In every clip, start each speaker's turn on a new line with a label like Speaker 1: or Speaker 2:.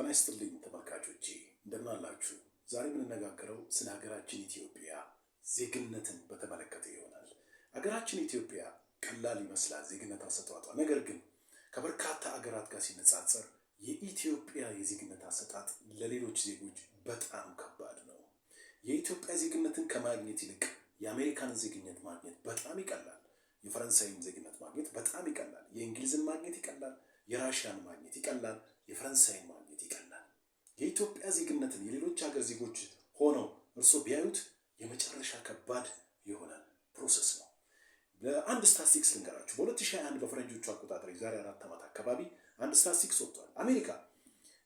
Speaker 1: ጤና ይስጥልኝ ተመልካቾቼ እንደምን አላችሁ? ዛሬ የምንነጋገረው ስለ ሀገራችን ኢትዮጵያ ዜግነትን በተመለከተ ይሆናል። ሀገራችን ኢትዮጵያ ቀላል ይመስላል ዜግነት አሰጣጧ። ነገር ግን ከበርካታ ሀገራት ጋር ሲነጻጸር የኢትዮጵያ የዜግነት አሰጣጥ ለሌሎች ዜጎች በጣም ከባድ ነው። የኢትዮጵያ ዜግነትን ከማግኘት ይልቅ የአሜሪካንን ዜግነት ማግኘት በጣም ይቀላል። የፈረንሳይን ዜግነት ማግኘት በጣም ይቀላል። የእንግሊዝን ማግኘት ይቀላል። የራሽያን ማግኘት ይቀላል። የፈረንሳይን ማግኘት ይቀላል። የኢትዮጵያ ዜግነትን የሌሎች ሀገር ዜጎች ሆነው እርሶ ቢያዩት የመጨረሻ ከባድ ይሆናል ፕሮሰስ ነው። ለአንድ ስታቲስቲክስ ልንገራችሁ። በ2021 በፈረንጆቹ አቆጣጠር የዛሬ 4 ዓመት አካባቢ አንድ ስታቲስቲክስ ወጥቷል። አሜሪካ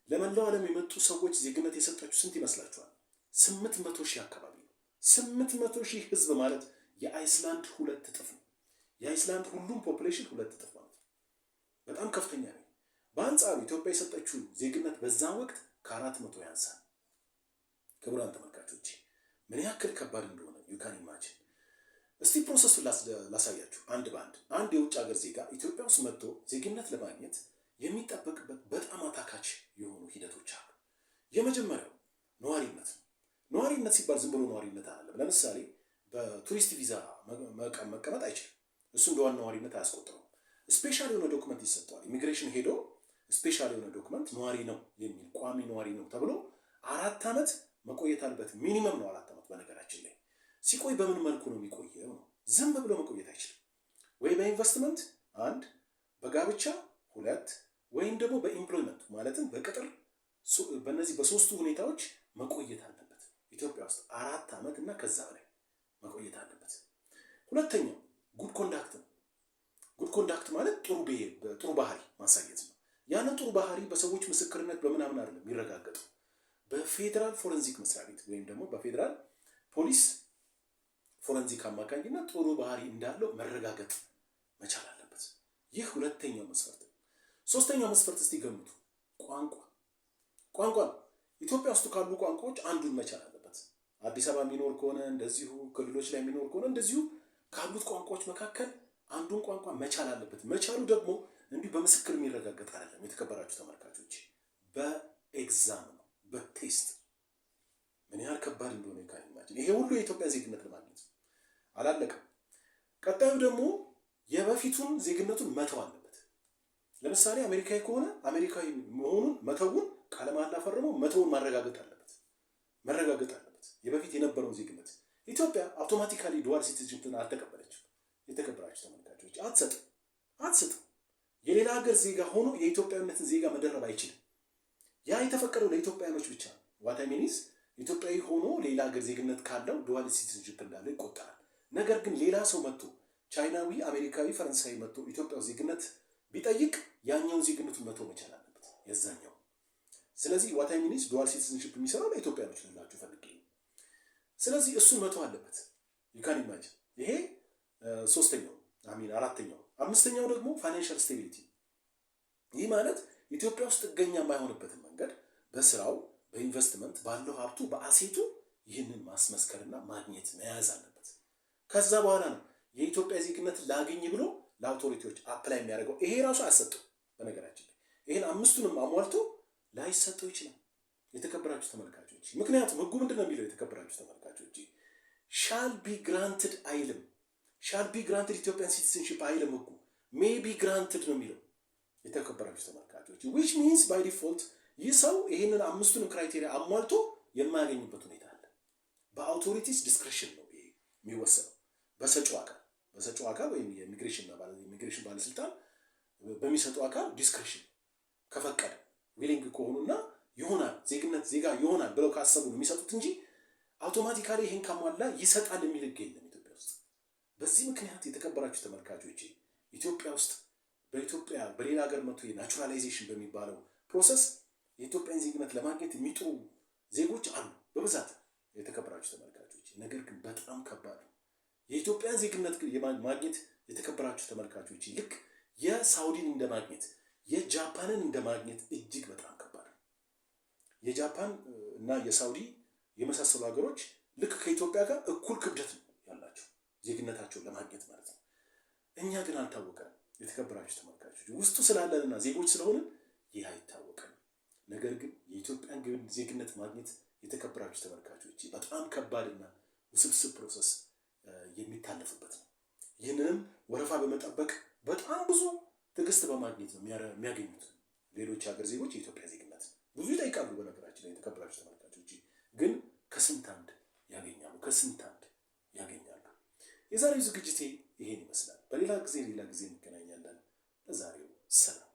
Speaker 1: ለመላው ዓለም የመጡ ሰዎች ዜግነት የሰጠችው ስንት ይመስላችኋል? 800 ሺህ አካባቢ ነው። 800 ሺህ ህዝብ ማለት የአይስላንድ 2 እጥፍ ነው። የአይስላንድ ሁሉም ፖፑሌሽን 2 እጥፍ ማለት ነው። በጣም ከፍተኛ ነው። በአንጻሩ ኢትዮጵያ የሰጠችው ዜግነት በዛ ወቅት ከ400 ያንሳል። ክቡራን ተመልካቾች ምን ያክል ከባድ እንደሆነ ዩካን ኢማጂን። እስቲ ፕሮሰሱን ላሳያችሁ አንድ በአንድ። አንድ የውጭ ሀገር ዜጋ ኢትዮጵያ ውስጥ መጥቶ ዜግነት ለማግኘት የሚጠበቅበት በጣም አታካች የሆኑ ሂደቶች አሉ። የመጀመሪያው ነዋሪነት ነው። ነዋሪነት ሲባል ዝም ብሎ ነዋሪነት አይደለም። ለምሳሌ በቱሪስት ቪዛ መቀመጥ አይችልም። እሱ እንደ ዋና ነዋሪነት አያስቆጥረውም። ስፔሻል የሆነ ዶክመንት ይሰጠዋል። ኢሚግሬሽን ሄዶ ስፔሻል የሆነ ዶክመንት ነዋሪ ነው የሚል ቋሚ ነዋሪ ነው ተብሎ 4 ዓመት መቆየት አለበት። ሚኒመም ነው 4 ዓመት። በነገራችን ላይ ሲቆይ በምን መልኩ ነው የሚቆየው ነው? ዝም ብሎ መቆየት አይችልም። ወይ በኢንቨስትመንት 1፣ በጋብቻ 2፣ ወይም ደግሞ በኢምፕሎይመንት ማለትም በቅጥር በእነዚህ በሶስቱ ሁኔታዎች መቆየት አለበት። ኢትዮጵያ ውስጥ 4 ዓመት እና ከዛ በላይ መቆየት አለበት። ሁለተኛው ጉድ ኮንዳክት ነው። ጉድ ኮንዳክት ማለት ጥሩ ባህሪ ማሳየት ነው። ያን ጥሩ ባህሪ በሰዎች ምስክርነት በምናምን አይደለም የሚረጋገጠው፣ በፌዴራል ፎረንዚክ መስሪያ ቤት ወይም ደግሞ በፌዴራል ፖሊስ ፎረንዚክ አማካኝነት ጥሩ ባህሪ እንዳለው መረጋገጥ መቻል አለበት። ይህ ሁለተኛው መስፈርት ነው። ሶስተኛው መስፈርት እስቲ ገምቱ። ቋንቋ ነው። ኢትዮጵያ ውስጥ ካሉ ቋንቋዎች አንዱን መቻል አለበት። አዲስ አበባ የሚኖር ከሆነ እንደዚሁ፣ ክልሎች ላይ የሚኖር ከሆነ እንደዚሁ ካሉት ቋንቋዎች መካከል አንዱን ቋንቋ መቻል አለበት። መቻሉ ደግሞ እንዲሁ በምስክር የሚረጋገጥ አይደለም። የተከበራችሁ ተመልካቾች በኤግዛም ነው፣ በቴስት ምን ያህል ከባድ እንደሆነ ይካልማችን። ይሄ ሁሉ የኢትዮጵያ ዜግነት ለማግኘት አላለቀም። ቀጣዩ ደግሞ የበፊቱን ዜግነቱን መተው አለበት። ለምሳሌ አሜሪካዊ ከሆነ አሜሪካዊ መሆኑን መተውን ቃለ መሃላ ፈርሞ መተውን ማረጋገጥ አለበት። የበፊት የነበረውን ዜግነት ኢትዮጵያ አውቶማቲካሊ ዱዋል ሲቲዝንሽፕን አልተቀበለችም። የተከበራችሁ ተመልካቾች አትሰጥም። የሌላ ሀገር ዜጋ ሆኖ የኢትዮጵያዊነትን ዜጋ መደረብ አይችልም። ያ የተፈቀደው ለኢትዮጵያኖች ብቻ ነው። ዋት አይ ሚን ኢዝ ኢትዮጵያዊ ሆኖ ሌላ ሀገር ዜግነት ካለው ዱዋል ሲቲዝንሽፕ እንዳለው ይቆጠራል። ነገር ግን ሌላ ሰው መጥቶ ቻይናዊ፣ አሜሪካዊ፣ ፈረንሳዊ መጥቶ ኢትዮጵያ ዜግነት ቢጠይቅ ያኛውን ዜግነቱን መተው መቻል አለበት የዛኛው። ስለዚህ ዋት አይ ሚን ኢዝ ዱዋል ሲቲዝንሽፕ የሚሰራው ለኢትዮጵያኖች ልላችሁ ፈልጌ ነው። ስለዚህ እሱን መተው አለበት። ዩካን ኢማጂን። ይሄ አራተኛው። አምስተኛው ደግሞ ፋይናንሻል ስቴቢሊቲ። ይህ ማለት ኢትዮጵያ ውስጥ ጥገኛ የማይሆንበትን መንገድ በስራው፣ በኢንቨስትመንት፣ ባለው ሀብቱ፣ በአሴቱ ይህንን ማስመስከርና ማግኘት መያዝ አለበት። ከዛ በኋላ ነው የኢትዮጵያ ዜግነት ላገኝ ብሎ ለአውቶሪቲዎች አፕላይ የሚያደርገው። ይሄ ራሱ አያሰጠው። በነገራችን ላይ ይህን 5ቱንም አሟልቶ ላይሰጠው ይችላል። የተከበራችሁ ተመልካቾች፣ ምክንያቱም ህጉ ምንድን ነው የሚለው? የተከበራችሁ ተመልካቾች ሻል ቢ ግራንትድ አይልም። ሻል ቢ ግራንትድ ኢትዮጵያን ሲቲዝንሺፕ አይልም ህጉ። ሜይ ቢ ግራንትድ ነው የሚለው። የተከበራችሁ ተመልካቾች ዊች ሚንስ ባይ ዲፎልት ይህ ሰው ይህንን 5ቱንም ክራይቴሪያ አሟልቶ የማያገኝበት ሁኔታ አለ። በአውቶሪቲስ ዲስክሬሽን ነው ይሄ የሚወሰነው። በሰጪው አካል ወይም የኢሚግሬሽን ባለስልጣን በሚሰጡ አካል ዲስክሬሽን ከፈቀደ ዊሊንግ ከሆኑና ይሆናል ዜጋ ይሆናል ብለው ካሰቡ ነው የሚሰጡት እንጂ አውቶማቲካሊ ይህን ካሟላ ይሰጣል የሚል ህግ የለም ኢትዮጵያ ውስጥ። በዚህ ምክንያት የተከበራችሁ ተመልካቾች ኢትዮጵያ ውስጥ በሌላ ሀገር መጥቶ የናቹራላይዜሽን በሚባለው ፕሮሰስ የኢትዮጵያን ዜግነት ለማግኘት የሚጥሩ ዜጎች አሉ በብዛት። የተከበራችሁ ተመልካቾች ነገር ግን በጣም ከባድ ነው የኢትዮጵያን ዜግነት ማግኘት። የተከበራችሁ ተመልካቾች ልክ የሳውዲን እንደማግኘት የጃፓንን እንደማግኘት እጅግ በጣም ከባድ ነው። የጃፓን እና የሳውዲ የመሳሰሉ ሀገሮች ልክ ከኢትዮጵያ ጋር እኩል ክብደት ነው ያላቸው ዜግነታቸውን ለማግኘት ማለት ነው። እኛ ግን አልታወቀንም። የተከበራችሁ ተመልካቾች ውስጡ ስላለንና ዜጎች ስለሆንን ይህ አይታወቀንም። ነገር ግን የኢትዮጵያን ዜግነት ማግኘት የተከበራችሁ ተመልካቾች በጣም ከባድና ውስብስብ ፕሮሰስ የሚታለፍበት ነው። ይህንንም ወረፋ በመጠበቅ በጣም ብዙ ትዕግስት በማግኘት ነው የሚያገኙት። ሌሎች ሀገር ዜጎች የኢትዮጵያ ዜግነት ብዙ ይጠይቃሉ። በነገራችን ላይ የተከበራችሁ ተመልካቾች ግን ከስንት አንድ ያገኛሉ፣ ከስንት አንድ ያገኛሉ። የዛሬው ዝግጅቴ ይሄን ይመስላል። በሌላ ጊዜ እንገናኛለን። ለዛሬው ሰላም።